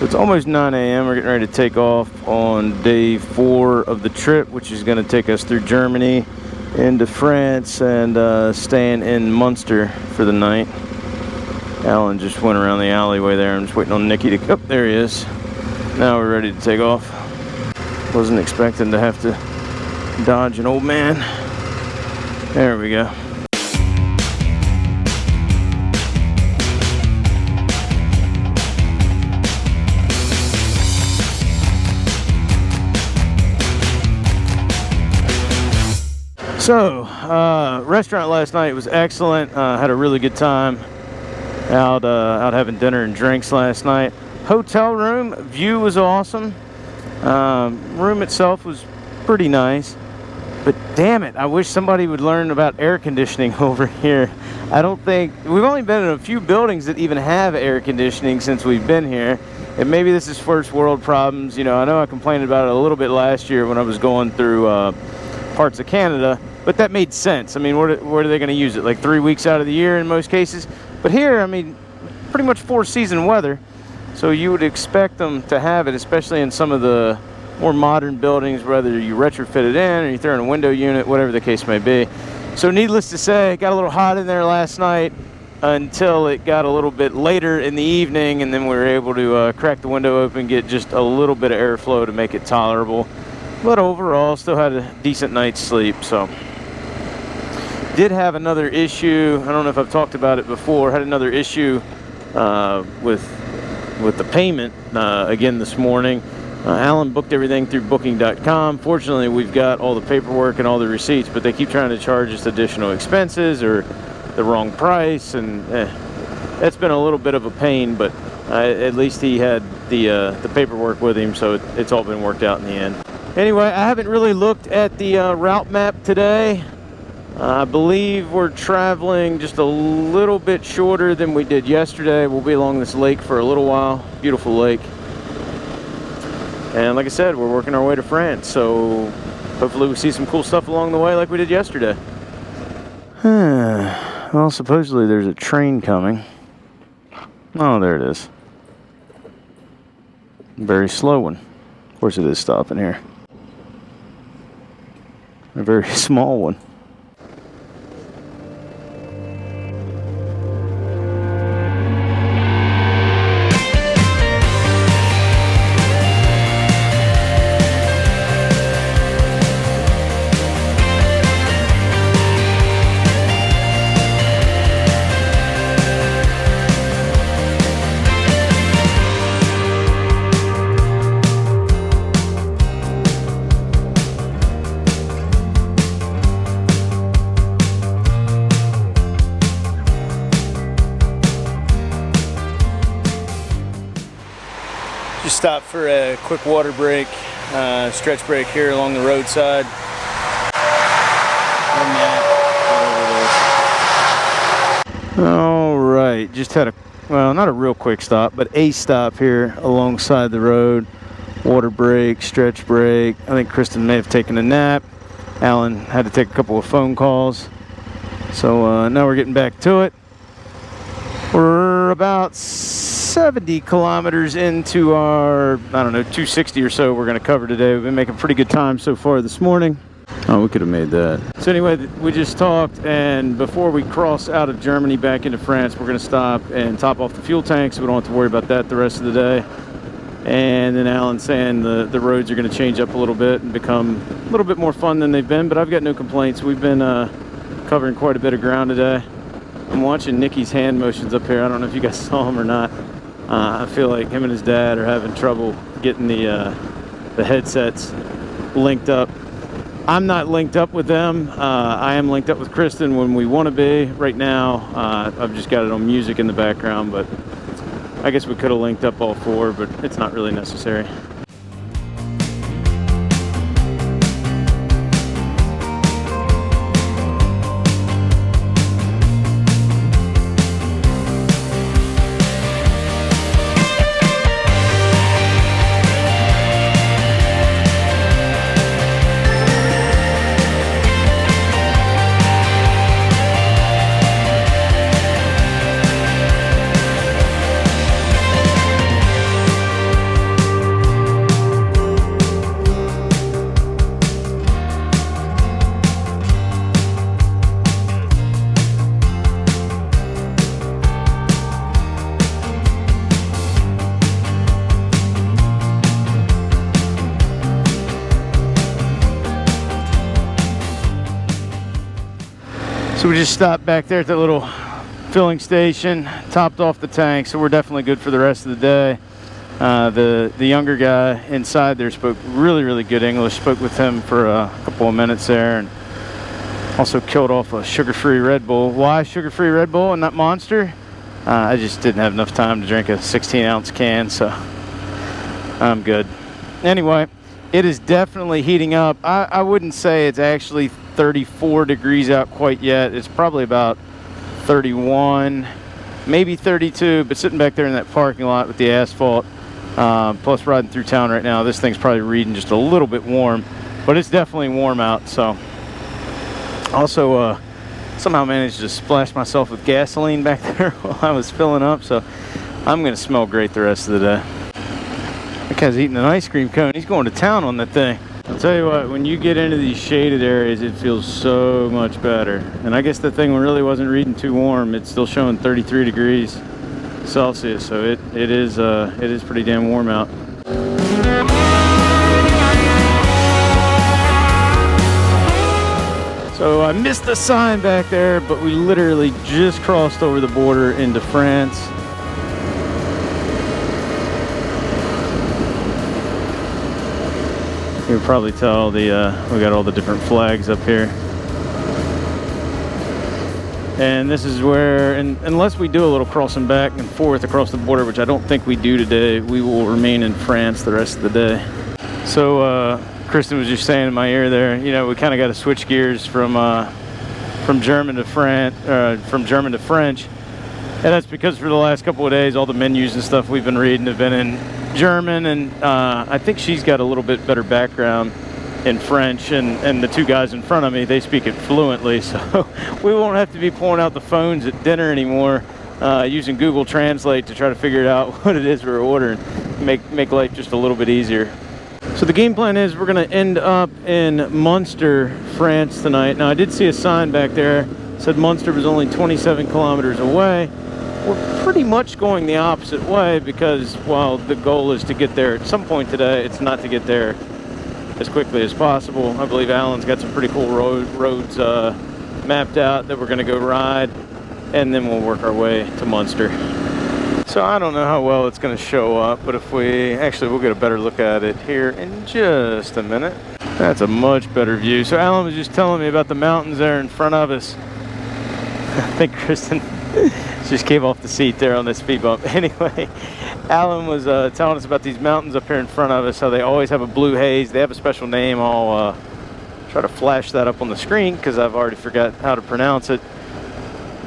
It's almost 9 a.m. We're getting ready to take off on day 4 of the trip, which is going to take us through Germany, into France, and staying in Munster for the night. Alan just went around the alleyway there. I'm just waiting on Nicky to come. Oh, there he is. Now we're ready to take off. Wasn't expecting to have to dodge an old man. There we go. So, restaurant last night was excellent. Had a really good time out having dinner and drinks last night. Hotel room view was awesome. Room itself was pretty nice, but damn it, I wish somebody would learn about air conditioning over here. I don't think we've only been in a few buildings that even have air conditioning since we've been here, and maybe this is first world problems. You know, I know I complained about it a little bit last year when I was going through parts of Canada. But that made sense. I mean, where are they going to use it? Like 3 weeks out of the year in most cases. But here, I mean, pretty much 4-season weather. So you would expect them to have it, especially in some of the more modern buildings, whether you retrofit it in or you throw in a window unit, whatever the case may be. So needless to say, it got a little hot in there last night until it got a little bit later in the evening, and then we were able to crack the window open, get just a little bit of airflow to make it tolerable. But overall, still had a decent night's sleep, so. Did have another issue. I don't know if I've talked about it before. Had another issue with the payment again this morning. Alan booked everything through booking.com. Fortunately, we've got all the paperwork and all the receipts, but they keep trying to charge us additional expenses or the wrong price, and that's been a little bit of a pain. But at least he had the paperwork with him, so it's all been worked out in the end. Anyway, I haven't really looked at the route map today. I believe we're traveling just a little bit shorter than we did yesterday. We'll be along this lake for a little while. Beautiful lake. And like I said, we're working our way to France. So hopefully we see some cool stuff along the way like we did yesterday. Well, supposedly there's a train coming. Oh, there it is. Very slow one. Of course it is stopping here. A very small one. Just stopped for a quick water break, stretch break here along the roadside. All right, just had well, not a real quick stop, but a stop here alongside the road. Water break, stretch break. I think Kristen may have taken a nap. Alan had to take a couple of phone calls. So now we're getting back to it. We're about 70 kilometers into our, I don't know, 260 or so we're going to cover today. We've been making pretty good time so far this morning. Oh, we could have made that. So anyway, we just talked, and before we cross out of Germany back into France, we're going to stop and top off the fuel tank, so we don't have to worry about that the rest of the day. And then Alan's saying the roads are going to change up a little bit and become a little bit more fun than they've been, but I've got no complaints. We've been covering quite a bit of ground today. I'm watching Nicky's hand motions up here. I don't know if you guys saw him or not. I feel like him and his dad are having trouble getting the headsets linked up. I'm not linked up with them. I am linked up with Kristen when we want to be. Right now, I've just got it on music in the background, but I guess we could have linked up all four, but it's not really necessary. So we just stopped back there at the little filling station, topped off the tank, so we're definitely good for the rest of the day. The younger guy inside there spoke really good English. Spoke with him for a couple of minutes there, and also killed off a sugar-free Red Bull. Why sugar-free Red Bull and not Monster? I just didn't have enough time to drink a 16-ounce can, so I'm good. Anyway, it is definitely heating up. I wouldn't say it's actually 34 degrees out quite yet. It's probably about 31, maybe 32, but sitting back there in that parking lot with the asphalt, plus riding through town right now, this thing's probably reading just a little bit warm, but it's definitely warm out. So also somehow managed to splash myself with gasoline back there while I was filling up, so I'm gonna smell great the rest of the day. That guy's eating an ice cream cone. He's going to town on that thing. I'll tell you what, when you get into these shaded areas, it feels so much better. And I guess the thing really wasn't reading too warm. It's still showing 33 degrees Celsius, so it is pretty damn warm out. So I missed the sign back there, but we literally just crossed over the border into France. You can probably tell we got all the different flags up here. And this is where, unless we do a little crossing back and forth across the border, which I don't think we do today, we will remain in France the rest of the day. So Kristen was just saying in my ear there, you know, we kind of got to switch gears from German to French, and that's because for the last couple of days, all the menus and stuff we've been reading have been in German, and I think she's got a little bit better background in French, and the two guys in front of me, they speak it fluently, so we won't have to be pulling out the phones at dinner anymore, using Google Translate to try to figure out what it is we're ordering, make life just a little bit easier. So the game plan is we're going to end up in Munster, France tonight. Now I did see a sign back there, said Munster was only 27 kilometers away. We're pretty much going the opposite way because while the goal is to get there at some point today, it's not to get there as quickly as possible. I believe Alan's got some pretty cool roads mapped out that we're going to go ride, and then we'll work our way to Munster. So I don't know how well it's going to show up, but if we'll get a better look at it here in just a minute. That's a much better view. So Alan was just telling me about the mountains there in front of us. I think Kristen just came off the seat there on this speed bump. Anyway, Alan was telling us about these mountains up here in front of us, how they always have a blue haze. They have a special name. I'll try to flash that up on the screen because I've already forgot how to pronounce it.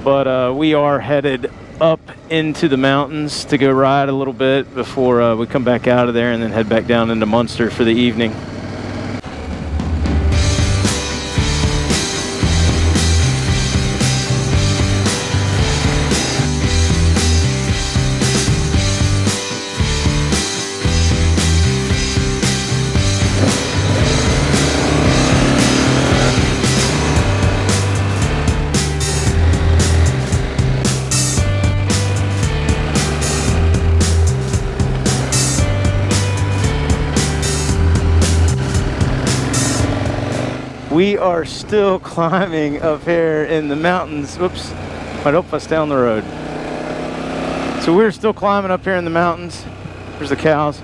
But we are headed up into the mountains to go ride a little bit before we come back out of there and then head back down into Munster for the evening. We are still climbing up here in the mountains. Whoops, I hope I stay on the road. So we're still climbing up here in the mountains. There's the cows.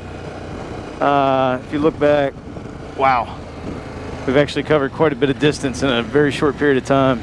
If you look back, wow. We've actually covered quite a bit of distance in a very short period of time.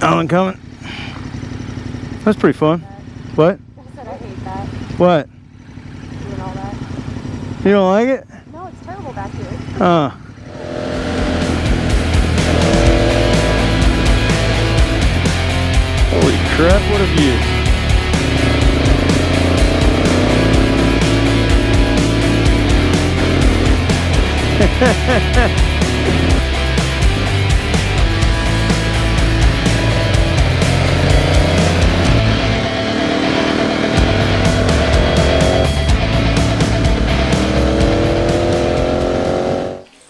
Alan coming. That's pretty fun. What? I said I hate that. What? Doing all that. You don't like it? No, it's terrible back here. Huh. Holy crap, what a view.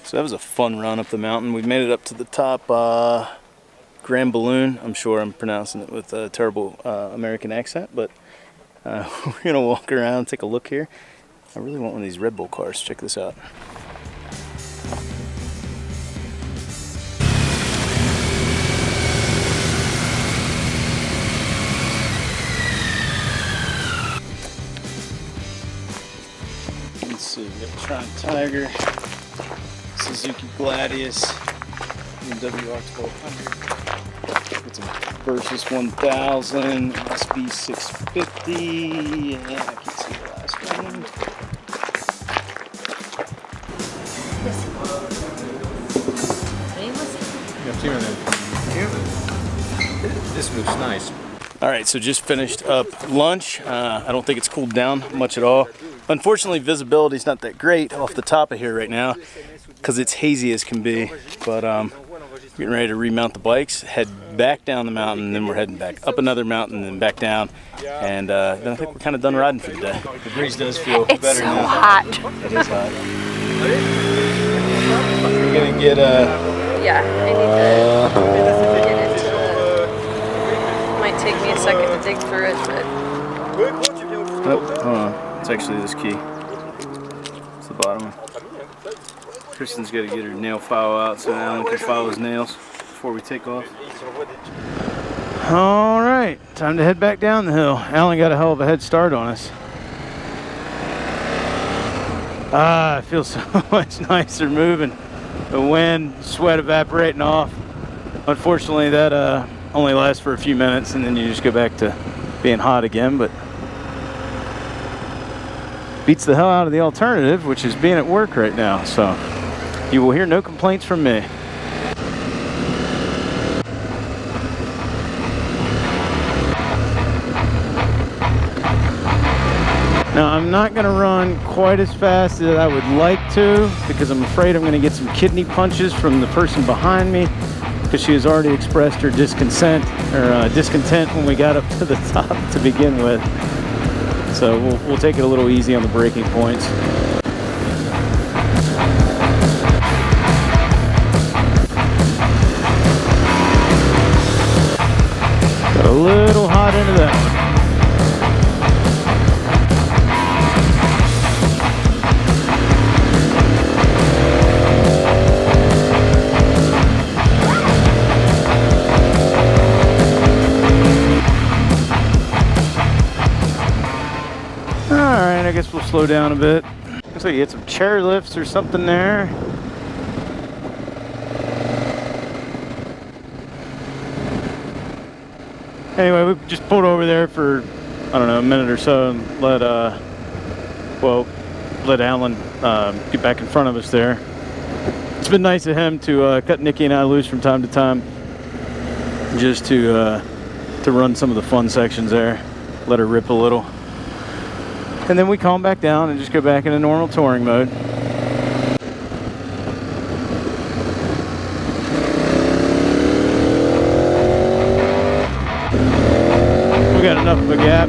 So that was a fun run up the mountain. We made it up to the top Grand Balloon. I'm sure I'm pronouncing it with a terrible American accent, but we're gonna walk around, take a look here. I really want one of these Red Bull cars. Check this out. Let's see, we got Tron Tiger, Suzuki Gladius, BMW R1200. It's a Versus 1000, SB 650. Yeah, I can see the last one. This looks nice. All right, so just finished up lunch. I don't think it's cooled down much at all. Unfortunately, visibility is not that great off the top of here right now because it's hazy as can be. But getting ready to remount the bikes, head back down the mountain, and then we're heading back up another mountain, and then back down. And then I think we're kind of done riding for the day. The breeze does feel It's better so now. hot. It is hot. We're gonna get Yeah, I need to get into the... Might take me a second to dig through it, but... Oh, hold on. It's actually this key. It's the bottom one. Kristen's got to get her nail file out so Alan can file his nails before we take off. All right, time to head back down the hill. Alan got a hell of a head start on us. It feels so much nicer moving. The wind, sweat evaporating off. Unfortunately, that only lasts for a few minutes, and then you just go back to being hot again. But beats the hell out of the alternative, which is being at work right now. So you will hear no complaints from me. Now, I'm not going to run quite as fast as I would like to because I'm afraid I'm going to get some kidney punches from the person behind me because she has already expressed her discontent when we got up to the top to begin with. So we'll take it a little easy on the braking points. Got a little hot into that one. I guess we'll slow down a bit. Looks like you get some chair lifts or something there. Anyway, we just pulled over there for, I don't know, a minute or so and let Alan get back in front of us there. It's been nice of him to cut Nikki and I loose from time to time just to run some of the fun sections there, let her rip a little. And then we calm back down and just go back into normal touring mode. We got enough of a gap.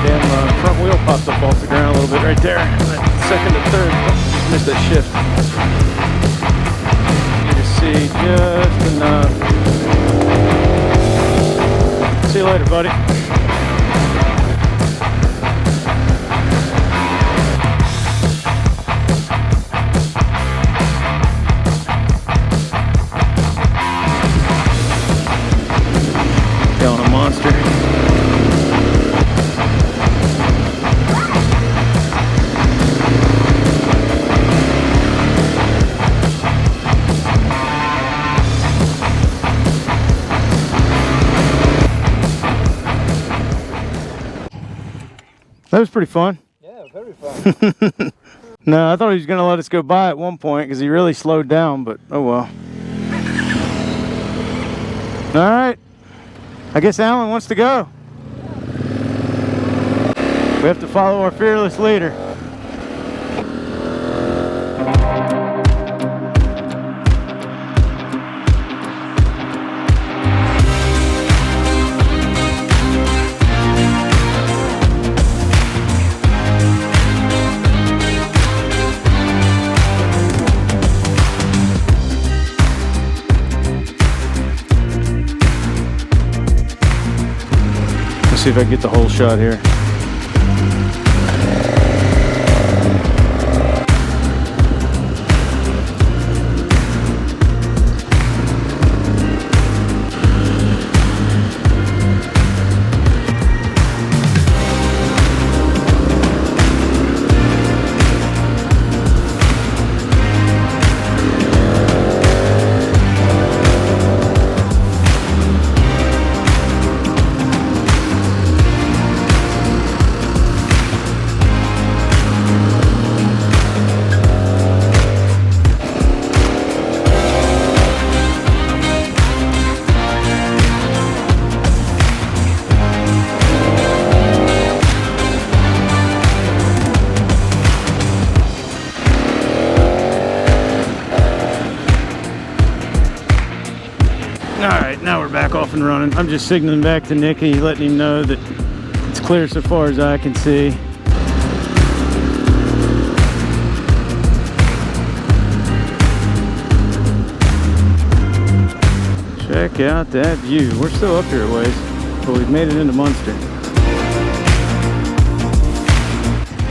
Damn front wheel popped up off the ground a little bit right there. That second to third, just missed that shift. You can see just enough. See you later, buddy. Feeling a monster. That was pretty fun. Yeah, very fun. No, I thought he was going to let us go by at one point because he really slowed down, but oh well. All right. I guess Alan wants to go. We have to follow our fearless leader. Let's see if I can get the whole shot here. Alright, now we're back off and running. I'm just signaling back to Nicky, letting him know that it's clear so far as I can see. Check out that view. We're still up here a ways, but we've made it into Munster.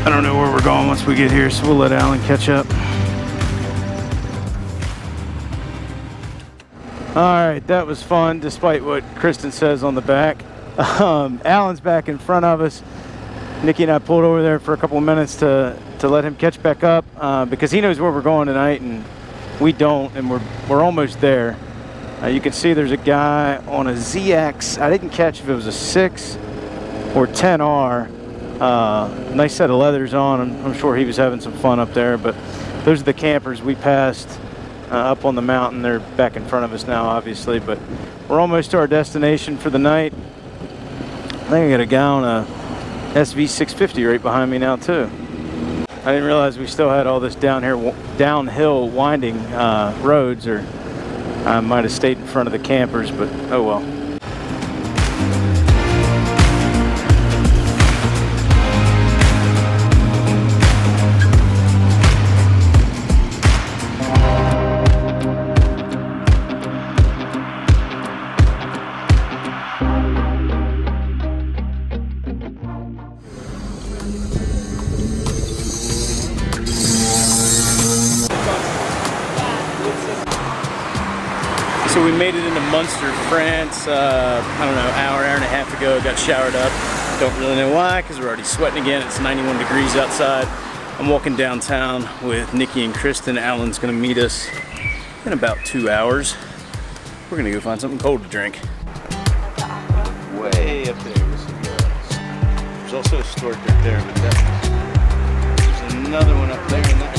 I don't know where we're going once we get here, so we'll let Alan catch up. Alright, that was fun, despite what Kristen says on the back. Alan's back in front of us. Nicky and I pulled over there for a couple of minutes to let him catch back up because he knows where we're going tonight and we don't, and we're almost there. You can see there's a guy on a ZX. I didn't catch if it was a 6 or 10R. Nice set of leathers on. I'm sure he was having some fun up there, but those are the campers we passed up on the mountain. They're back in front of us now, obviously, but we're almost to our destination for the night. I think I got a guy on a SV650 right behind me now too. I didn't realize we still had all this downhill winding roads, or I might have stayed in front of the campers, but oh well. So we made it into Munster France, I don't know, hour and a half ago. Got showered up. Don't really know why, because we're already sweating again. It's 91 degrees outside. I'm walking downtown with Nicky and Kristen. Alan's gonna meet us in about 2 hours. We're gonna go find something cold to drink. Way up there. There's also a stork right there, but there's another one up there and there.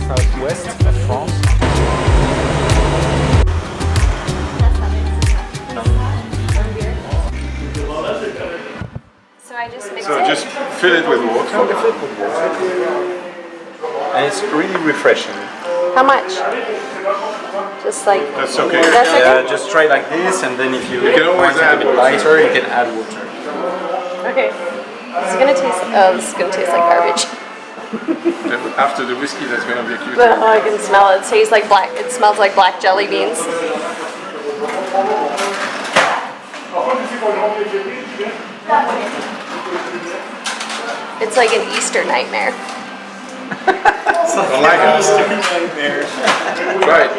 Southwest of France. So I just mix So it. just fill it with water. And it's really refreshing. How much? Just like. That's okay. That's okay. Yeah, just try like this, and then if you can always want it add a bit water. lighter, you can add water. Okay. This is gonna taste. Oh, this is gonna taste like garbage. After the whiskey, that's gonna be cute. Oh, I can smell it. It tastes like black. It smells like black jelly beans. It's like an Easter nightmare. I like it. Try it,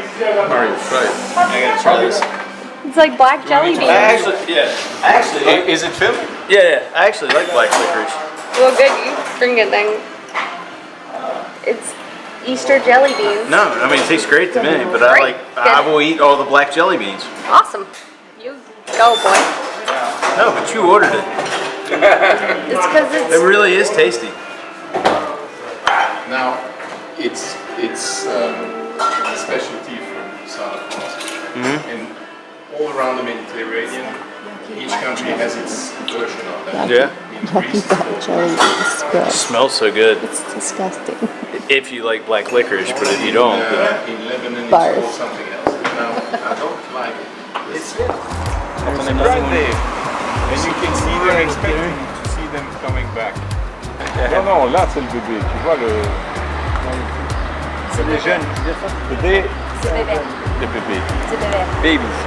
Mario. Try it. I gotta try this. It's like black jelly beans. Actually, Is it filled? yeah, I actually like black licorice. Well, good. You drink it then. It's Easter jelly beans. No, I mean it tastes great to me, but Great. I will eat all the black jelly beans. Awesome. You go, boy. No, but you ordered it. It's because It it's. really is tasty. Now, it's a specialty from South France. And all around the Mediterranean, each country has its version of that. Yeah. In Greece, it's called Jelly is gross. Smells so good. It's disgusting. If you like black licorice, but if you don't, then in Lebanon, Barf. it's called something else. Now, I don't like it. It's Right there. And you can see them expecting to see them coming back. Non, non, là c'est le bébé. Tu vois le. C'est les jeunes. Bébé. C'est bébé. Le bébé. C'est bébé. Babies.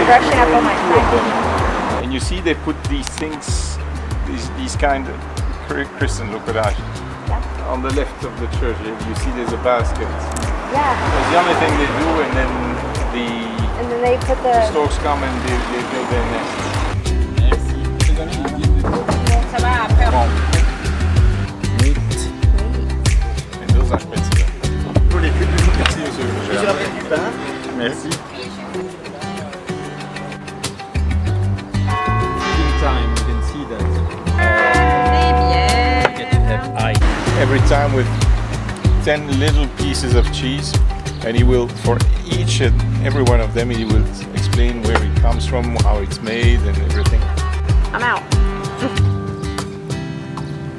Brushing up on my friend. And you see they put these things, these kind of Christian collages on the left of the church. You see there's a basket. Yeah. That's the only thing they do, and then And then they put the. storks come and they build their nests. Ça va après. And those are Spätzle. Merci, monsieur Gérard. Merci. Time you can see that Every time with 10 little pieces of cheese, and he will, for each and every one of them, he will explain where it comes from, how it's made, and everything. I'm out.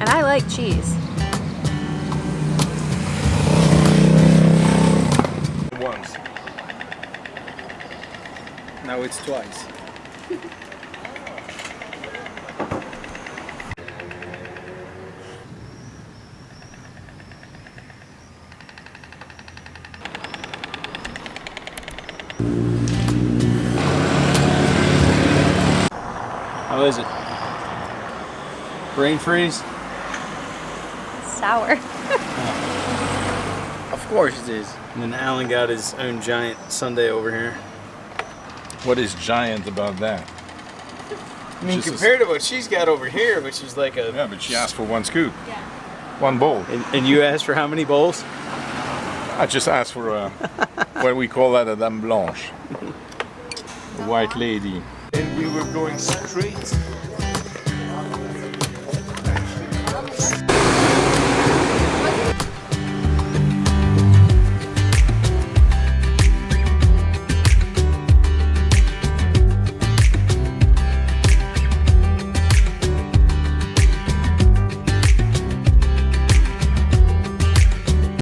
And I like cheese. Once. now it's twice. How is it? Brain freeze? Sour. Of course it is. And then Alan got his own giant sundae over here. What is giant about that? I mean, Just a- compared to what she's got over here, which is like a... Yeah, but she asked for one scoop. One bowl. And you asked for how many bowls? I just asked for a, what we call that, a dame blanche. A white lady. And we were going straight